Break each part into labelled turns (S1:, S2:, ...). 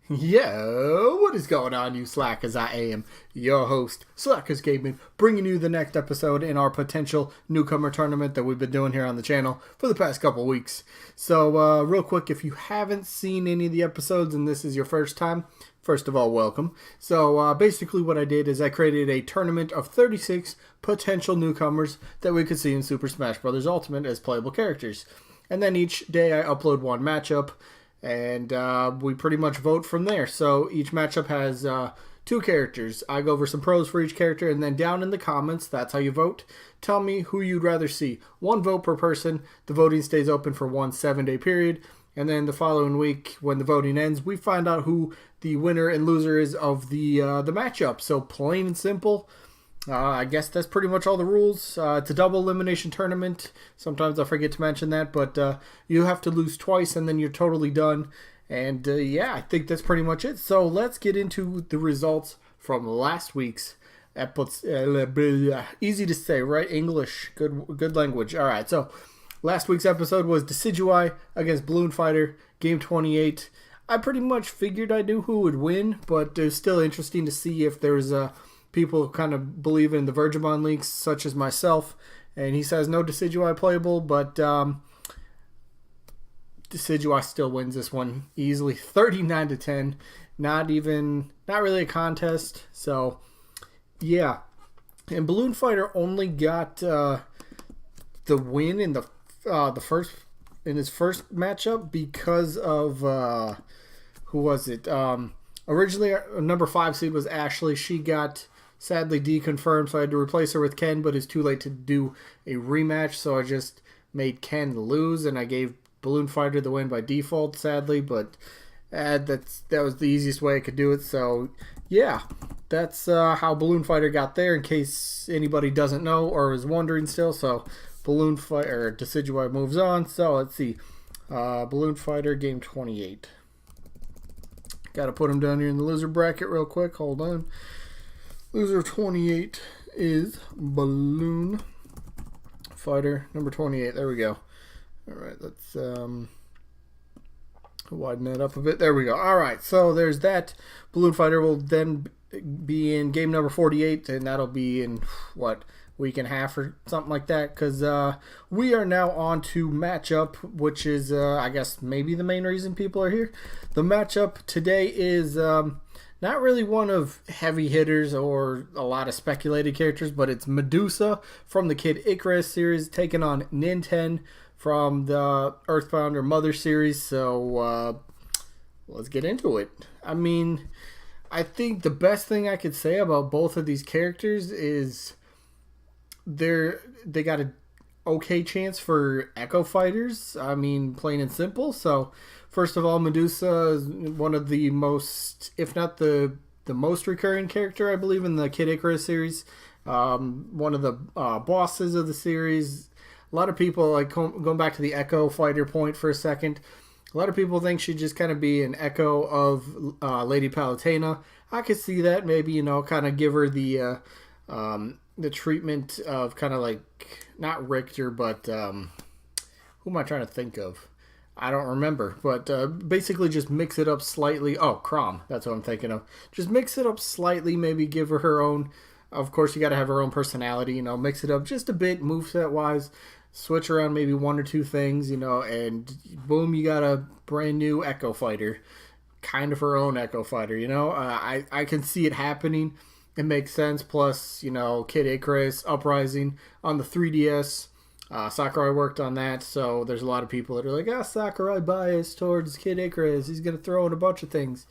S1: Yo, what is going on, you slackers? I am your host, Slackerz Gaming, bringing you the next episode in our potential newcomer tournament that we've been doing here on the channel for the past couple weeks. So, real quick, if you haven't seen any of the episodes and this is your first time, first of all, welcome. So, basically what I did is I created a tournament of 36 potential newcomers that we could see in Super Smash Bros. Ultimate as playable characters. And then each day I upload one matchup. And we pretty much vote from there. So each matchup has two characters. I go over some pros for each character, and then down in the comments, that's how you vote. Tell me who you'd rather see. One vote per person. The voting stays open for one 7-day period. And then the following week, when the voting ends, we find out who the winner and loser is of the matchup. So plain and simple. I guess that's pretty much all the rules. It's a double elimination tournament. Sometimes I forget to mention that, but you have to lose twice and then you're totally done. And yeah, I think that's pretty much it. So let's get into the results from last week's episode. Easy to say, right? English, good language. All right, so last week's episode was Decidueye against Balloon Fighter, game 28. I pretty much figured I knew who would win, but it's still interesting to see if there's people kind of believe in the Virgimon leaks, such as myself, and he says no Decidueye playable, but Decidueye still wins this one easily, 39-10. Not really a contest. So yeah, and Balloon Fighter only got the win in the his first matchup because of who was it? Originally, number 5 seed was Ashley. She got sadly deconfirmed, so I had to replace her with Ken, but it's too late to do a rematch, so I just made Ken lose, and I gave Balloon Fighter the win by default, sadly, but that was the easiest way I could do it. So yeah, that's how Balloon Fighter got there, in case anybody doesn't know or is wondering still. So Balloon Fighter, Decidueye moves on. So let's see, Balloon Fighter game 28. Got to put him down here in the loser bracket real quick. Hold on. Loser 28 is Balloon Fighter number 28. There we go. All right, let's widen that up a bit. There we go. All right, so there's that. Balloon Fighter will then be in game number 48, and that'll be in, what, week and a half or something like that, because we are now on to matchup, which is, I guess, maybe the main reason people are here. The matchup today is not really one of heavy hitters or a lot of speculated characters, but it's Medusa from the Kid Icarus series taking on Ninten from the Earthbound or Mother series. So let's get into it. I mean, I think the best thing I could say about both of these characters is they got a okay chance for Echo Fighters. I mean, plain and simple. So first of all, Medusa is one of the most, if not the most recurring character, I believe, in the Kid Icarus series. One of the bosses of the series. A lot of people, like, going back to the Echo Fighter point for a second, a lot of people think she'd just kind of be an echo of Lady Palutena. I could see that, maybe, kind of give her the treatment of kind of like, not Richter, but who am I trying to think of? I don't remember, but basically just mix it up slightly. Oh, Crom, that's what I'm thinking of. Just mix it up slightly, maybe give her her own, of course you got to have her own personality, mix it up just a bit, moveset-wise, switch around maybe one or two things, and boom, you got a brand new Echo Fighter, kind of her own Echo Fighter, I can see it happening. It makes sense. Plus, Kid Icarus, Uprising on the 3DS. Sakurai worked on that, so there's a lot of people that are like, Sakurai biased towards Kid Icarus. He's going to throw in a bunch of things.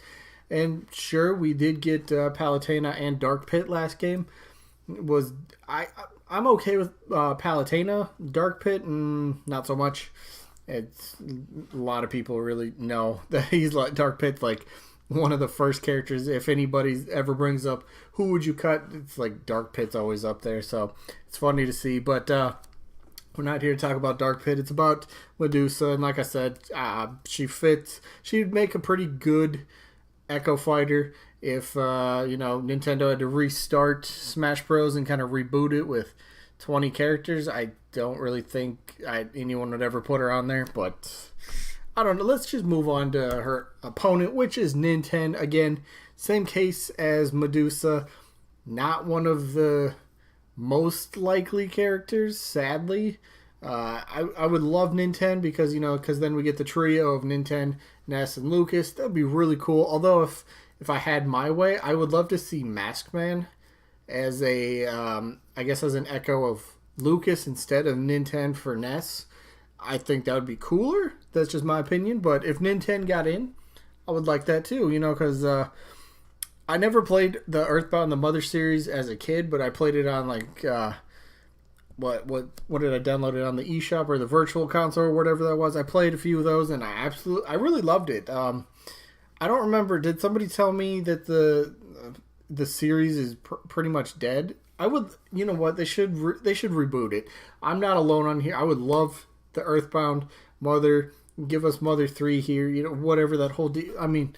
S1: And sure, we did get Palutena and Dark Pit last game. I'm okay with Palutena. Dark Pit, not so much. It's a lot of people really know that he's like Dark Pit's like one of the first characters. If anybody ever brings up who would you cut, it's like Dark Pit's always up there. So it's funny to see. But we're not here to talk about Dark Pit. It's about Medusa, and like I said, she fits. She'd make a pretty good Echo Fighter if Nintendo had to restart Smash Bros. And kind of reboot it with 20 characters. I don't really think anyone would ever put her on there, but I don't know. Let's just move on to her opponent, which is Ninten. Again, same case as Medusa. Not one of the most likely characters, sadly. I would love Ninten because, because then we get the trio of Ninten, Ness, and Lucas. That would be really cool. Although, if I had my way, I would love to see Maskman as I guess as an echo of Lucas instead of Ninten for Ness. I think that would be cooler. That's just my opinion. But if Ninten got in, I would like that too, because I never played the Earthbound the Mother series as a kid, but I played it on what did I download it on the eShop or the Virtual Console or whatever that was. I played a few of those and I really loved it. I don't remember. Did somebody tell me that the series is pretty much dead? I would, you know what? They should reboot it. I'm not alone on here. I would love the Earthbound Mother. Give us Mother 3 here. Whatever that whole deal. I mean,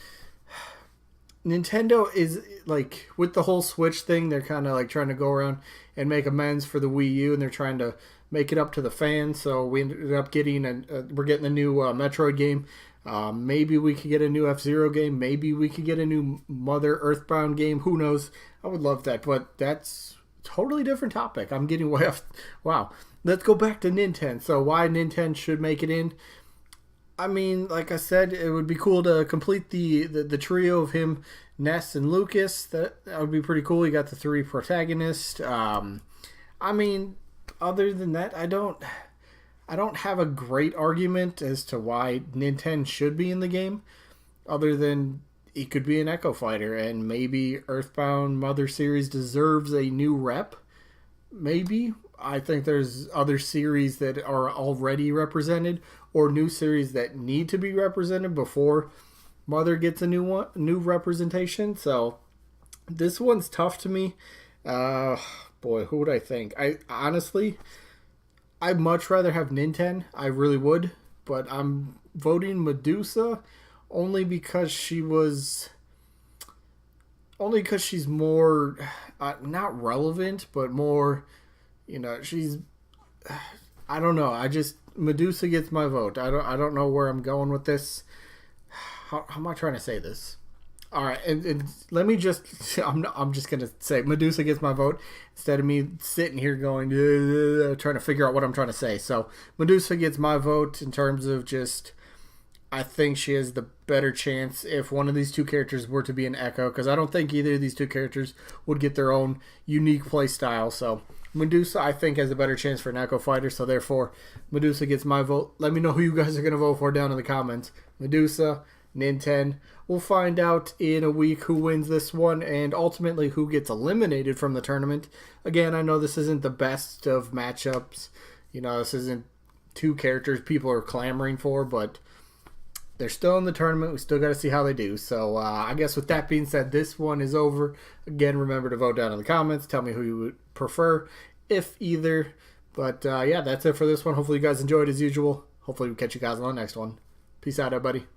S1: Nintendo is like with the whole Switch thing. They're kind of like trying to go around and make amends for the Wii U, and they're trying to make it up to the fans. So we ended up getting we're getting a new Metroid game. Maybe we could get a new F-Zero game. Maybe we could get a new Mother Earthbound game. Who knows? I would love that, but that's a totally different topic. I'm getting way off. Wow. Let's go back to Ninten. So why Ninten should make it in? I mean, like I said, it would be cool to complete the trio of him, Ness, and Lucas. That would be pretty cool. You got the 3 protagonists. I mean, other than that, I don't have a great argument as to why Ninten should be in the game, other than he could be an Echo Fighter, and maybe Earthbound Mother series deserves a new rep. Maybe. I think there's other series that are already represented, or new series that need to be represented before Mother gets a new representation. So this one's tough to me. Boy, who would I think? I'd much rather have Ninten. I really would, but I'm voting Medusa only because she's more not relevant, but more. She's. I don't know. Medusa gets my vote. I don't know where I'm going with this. How am I trying to say this? All right, and let me just. I'm just gonna say Medusa gets my vote instead of me sitting here going trying to figure out what I'm trying to say. So Medusa gets my vote in terms of just. I think she has the better chance if one of these two characters were to be an Echo, because I don't think either of these two characters would get their own unique play style. So Medusa, I think, has a better chance for an Echo Fighter, so therefore Medusa gets my vote. Let me know who you guys are going to vote for down in the comments. Medusa, Ninten. We'll find out in a week who wins this one and ultimately who gets eliminated from the tournament. Again, I know this isn't the best of matchups. This isn't two characters people are clamoring for, but they're still in the tournament. We still got to see how they do. So I guess with that being said, this one is over. Again, remember to vote down in the comments. Tell me who you would prefer, if either. But yeah, that's it for this one. Hopefully you guys enjoyed as usual. Hopefully we'll catch you guys on the next one. Peace out, everybody.